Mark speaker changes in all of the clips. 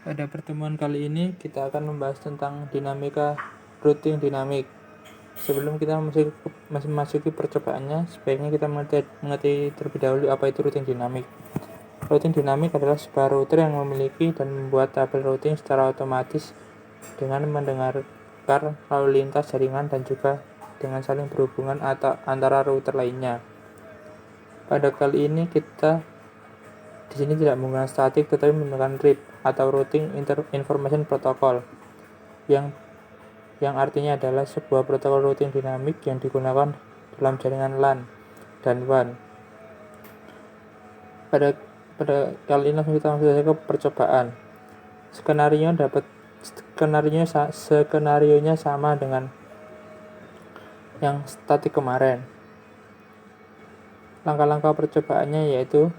Speaker 1: Pada pertemuan kali ini kita akan membahas tentang dinamika routing dinamik. Sebelum kita memasuki percobaannya, sebaiknya kita mengerti terlebih dahulu apa itu routing dinamik. Routing dinamik adalah sebuah router yang memiliki dan membuat tabel routing secara otomatis dengan mendengarkan lalu lintas jaringan dan juga dengan saling berhubungan antara router lainnya. Pada kali ini kita di sini tidak menggunakan statik tetapi menggunakan RIP atau Routing Information Protocol yang artinya adalah sebuah protokol routing dinamik yang digunakan dalam jaringan LAN dan WAN. Pada kali ini langsung kita masuk saja ke percobaan. Skenarionya sama dengan yang statik kemarin. Langkah-langkah percobaannya yaitu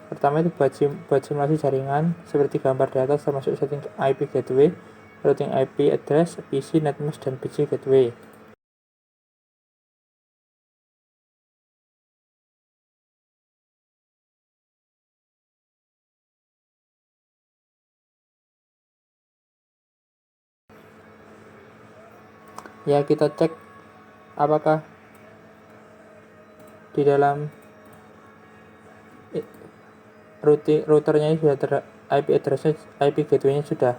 Speaker 1: pertama itu buat simulasi jaringan seperti gambar di atas, termasuk setting IP gateway, routing IP address, PC, netmask, dan PC gateway. Ya, kita cek apakah di dalam routernya sudah IP addressnya, IP gateway-nya sudah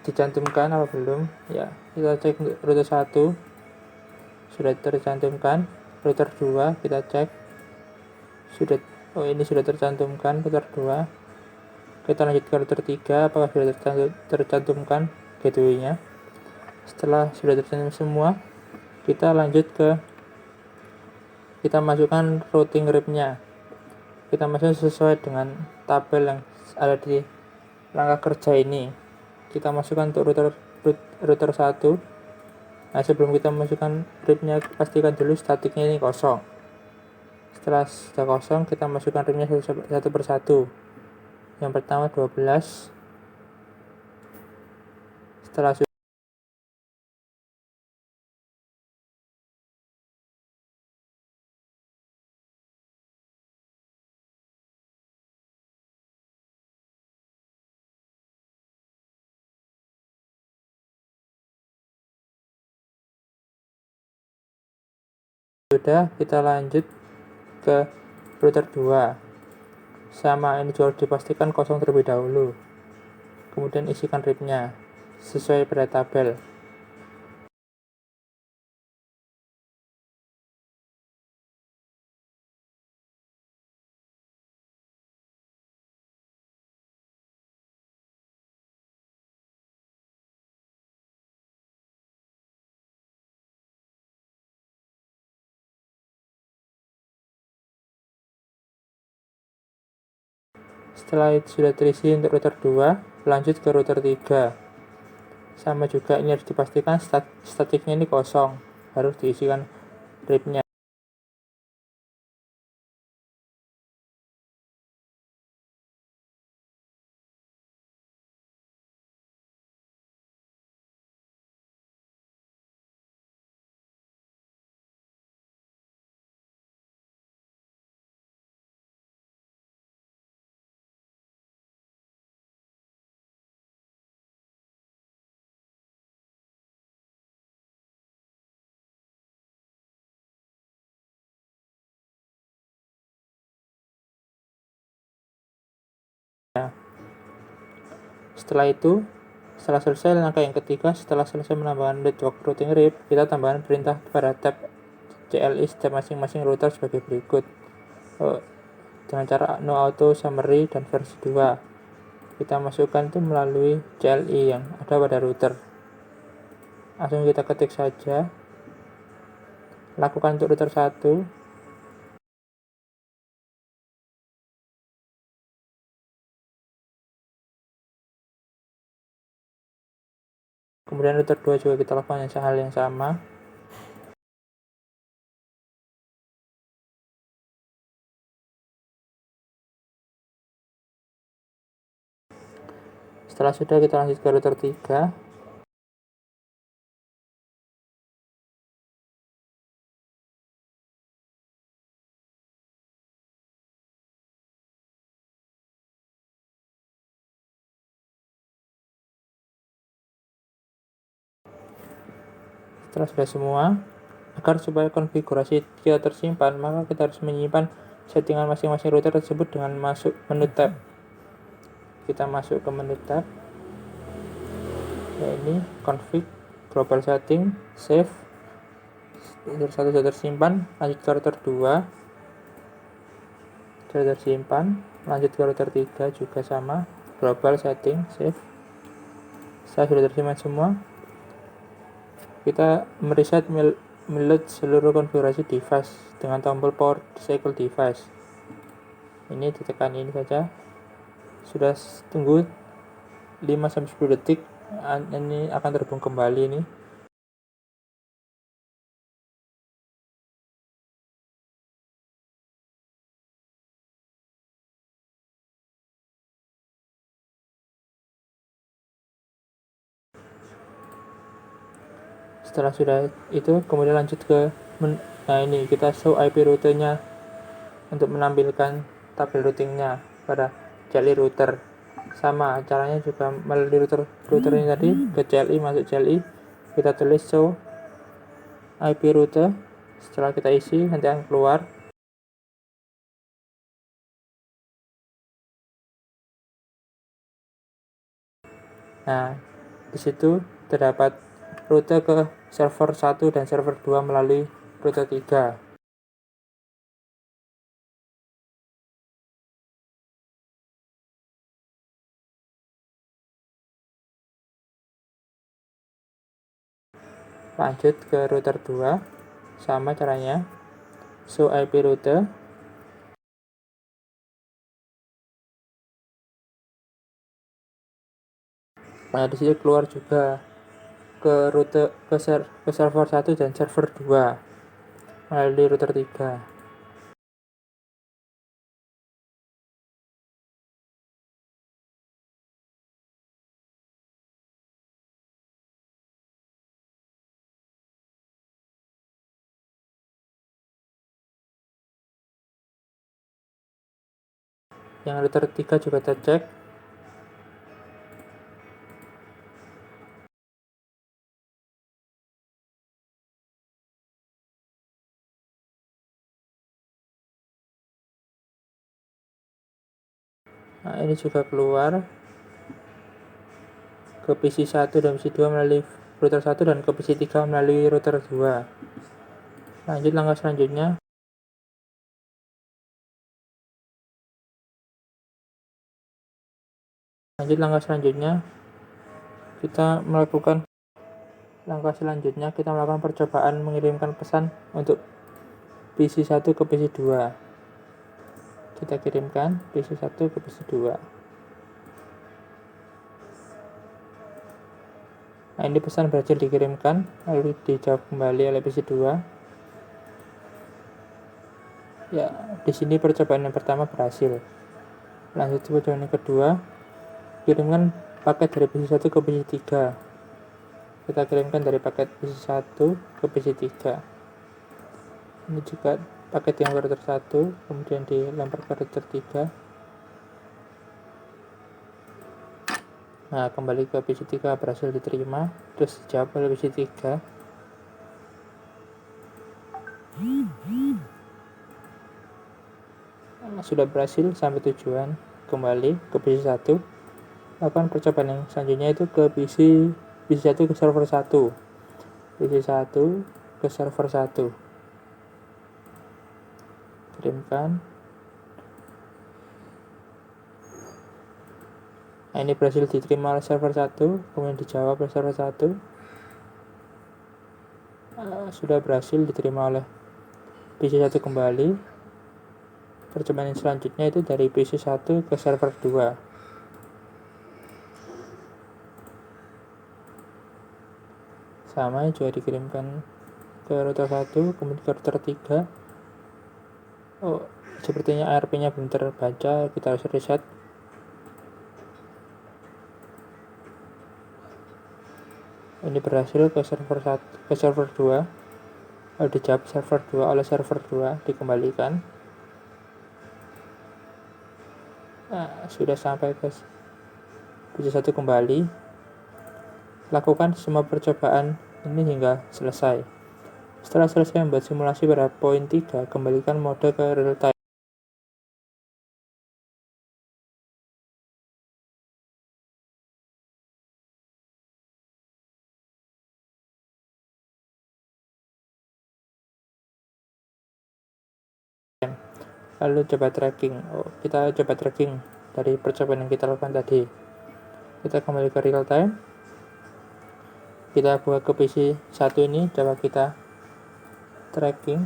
Speaker 1: dicantumkan apa belum. Ya, kita cek untuk router 1 sudah tercantumkan, router 2 kita cek ini sudah tercantumkan router 2. Kita lanjut ke router 3, apakah sudah tercantumkan gateway-nya. Setelah sudah tercantum semua, kita masukkan routing RIP-nya. Kita masukkan sesuai dengan tabel yang ada di langkah kerja ini. Kita masukkan untuk router 1. Nah, sebelum kita masukkan RIP-nya, pastikan dulu statiknya ini kosong. Setelah sudah kosong, kita masukkan RIP-nya satu persatu. Yang pertama 12. Setelah sudah, kita lanjut ke router 2. Sama, ini juga dipastikan kosong terlebih dahulu. Kemudian isikan RIP-nya sesuai pada tabel. Setelah itu sudah terisi untuk router 2, lanjut ke router 3. Sama juga, ini harus dipastikan statiknya ini kosong, harus diisikan RIP-nya. Setelah selesai langkah yang ketiga, setelah selesai menambahkan network routing RIP, kita tambahkan perintah pada tab CLI setiap masing-masing router sebagai berikut. Dengan cara no auto summary dan versi 2. Kita masukkan itu melalui CLI yang ada pada router. Langsung kita ketik saja. Lakukan untuk router 1. Kemudian router 2 juga kita lakukan hal yang sama. Setelah sudah, kita lanjut ke router 3. Setelah sudah semua, agar supaya konfigurasi kita tersimpan, maka kita harus menyimpan settingan masing-masing router tersebut dengan masuk menu tab. Kita masuk ke menu tab, ya ini config, global setting, save, router 1 sudah tersimpan, lanjut ke router 2, sudah tersimpan, lanjut ke router 3 juga sama, global setting, save. Saya sudah tersimpan semua. Kita mereset meload seluruh konfigurasi device dengan tombol power disable device. Ini ditekan ini saja. Sudah tunggu 5-10 detik, ini akan terbang kembali ini. Setelah sudah itu, kemudian lanjut ke nah ini kita show IP rutenya untuk menampilkan tabel routingnya pada CLI router. Sama caranya juga melalui router ini tadi, ke CLI, masuk CLI, kita tulis show IP router. Setelah kita isi, nanti akan keluar. Nah, di situ terdapat rute ke server 1 dan server 2 melalui rute 3. Lanjut ke router 2, sama caranya, show IP rute. Nah, di sini keluar juga ke rute ke server 1 dan server 2 melalui router 3. Yang router 3 juga tercek. Nah, ini juga keluar ke PC 1 dan PC 2 melalui router 1 dan ke PC 3 melalui router 2. Lanjut langkah selanjutnya. Kita melakukan percobaan mengirimkan pesan untuk PC 1 ke PC 2. Kita kirimkan PC 1 ke PC 2. Nah, ini pesan berhasil dikirimkan, lalu dijawab kembali oleh PC 2. Ya, di sini percobaan yang pertama berhasil. Lanjut percobaan yang kedua, kirimkan paket dari PC 1 ke PC 3. Kita kirimkan dari paket PC 1 ke PC 3. Ini juga paket yang router 1, kemudian dilempar ke router 3. Nah, kembali ke PC 3 berhasil diterima, terus dijawab oleh PC 3. Nah, sudah berhasil sampai tujuan, kembali ke PC 1. Lakukan percobaan yang selanjutnya itu ke PC 1 ke server 1. PC 1 ke server 1. Kirimkan. Nah, ini berhasil diterima oleh server 1, kemudian dijawab oleh server 1. Sudah berhasil diterima oleh PC 1 kembali. Percobaan yang selanjutnya itu dari PC 1 ke server 2. Sama juga dikirimkan ke router 1, kemudian ke router 3. Oh, sepertinya ARP-nya belum terbaca, kita harus reset. Ini berhasil ke server 1, ke server 2. Lalu dijawab server 2 oleh server 2, dikembalikan. Nah, sudah sampai ke PC 1 kembali. Lakukan semua percobaan ini hingga selesai. Setelah selesai membuat simulasi pada poin 3, kembalikan mode ke real time. Lalu coba tracking. Kita coba tracking dari percobaan yang kita lakukan tadi. Kita kembali ke real time. Kita buat ke PC 1 ini, coba kita tracking.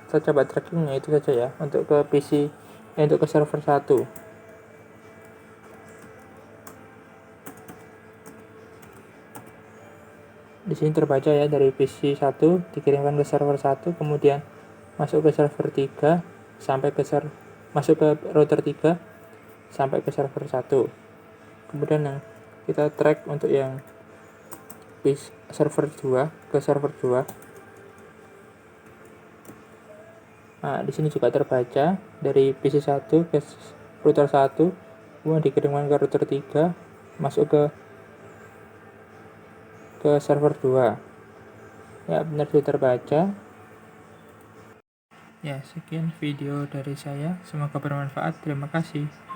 Speaker 1: Kita coba trackingnya itu saja ya, untuk ke PC, untuk ke server 1. Di sini terbaca ya, dari PC 1 dikirimkan ke server 1, kemudian masuk ke server 3 sampai ke masuk ke router 3 sampai ke server 1. Kemudian yang kita track untuk yang server 2 ke server 2. Nah, di sini juga terbaca dari PC 1 ke router 1, kemudian dikirimkan ke router 3, masuk ke server 2. Ya, benar sudah terbaca. Ya, sekian video dari saya. Semoga bermanfaat. Terima kasih.